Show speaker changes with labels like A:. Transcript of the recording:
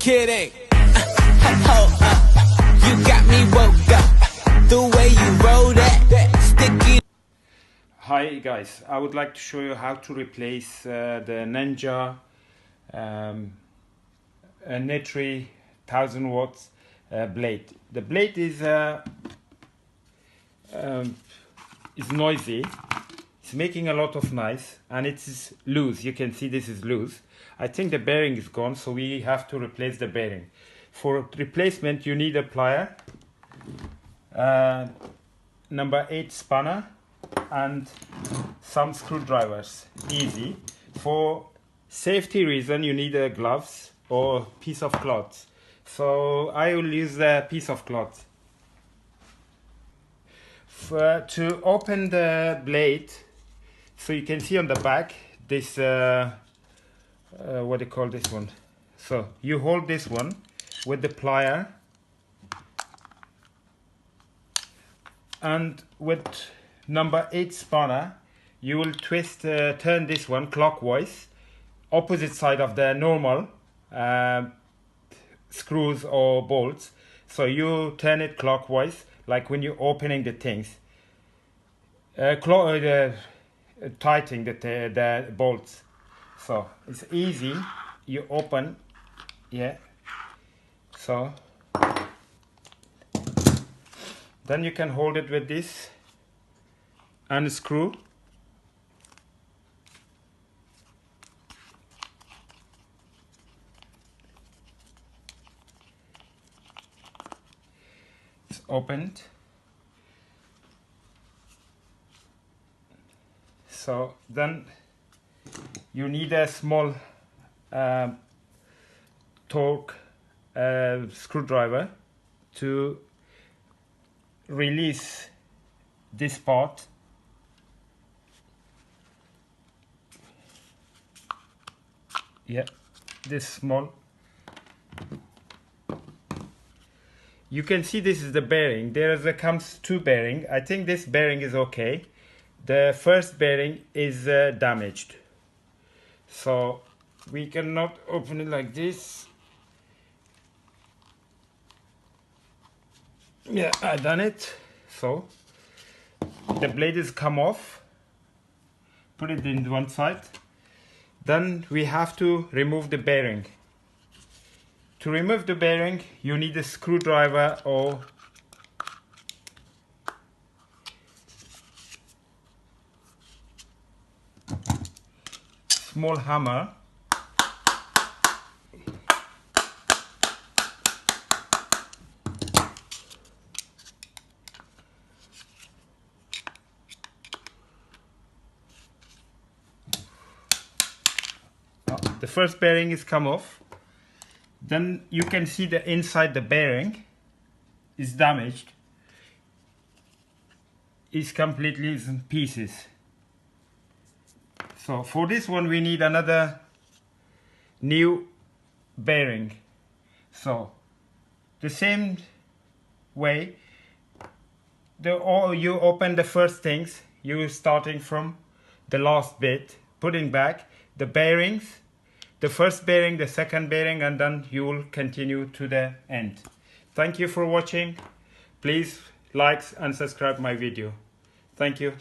A: kidding. Hold up, you got me woke up. The way you roll that sticky.
B: Hi guys, I would like to show you how to replace the Ninja nutri 1000 watts blade. The blade is noisy. It's making a lot of noise and it is loose. You can see this is loose. I think the bearing is gone, so we have to replace the bearing. For replacement you need a plier, number 8 spanner and some screwdrivers. Easy. For safety reason you need a gloves or piece of cloth. So I will use a piece of cloth. To open the blade, so you can see on the back this what do you call this one? So you hold this one with the plier, and with number 8 spanner you will twist, turn this one clockwise, opposite side of the normal screws or bolts. So you turn it clockwise, like when you're opening the things, tightening the bolts. So it's easy. You open, yeah. So then you can hold it with this, unscrew. It's opened. So then you need a small torque screwdriver to release this part. Yeah, this small. You can see this is the bearing. Comes two bearing. I think this bearing is okay. The first bearing is damaged, so we cannot open it like this. Yeah, I done it. So the blade is come off. Put it in one side. Then we have to remove the bearing. To remove the bearing you need a screwdriver or small hammer. The first bearing is come off. Then you can see the inside the bearing is damaged. It's completely in pieces. So for this one we need another new bearing. So the same way, you open the first things, you starting from the last bit, putting back the bearings, the first bearing, the second bearing, and then you will continue to the end. Thank you for watching. Please like and subscribe my video. Thank you.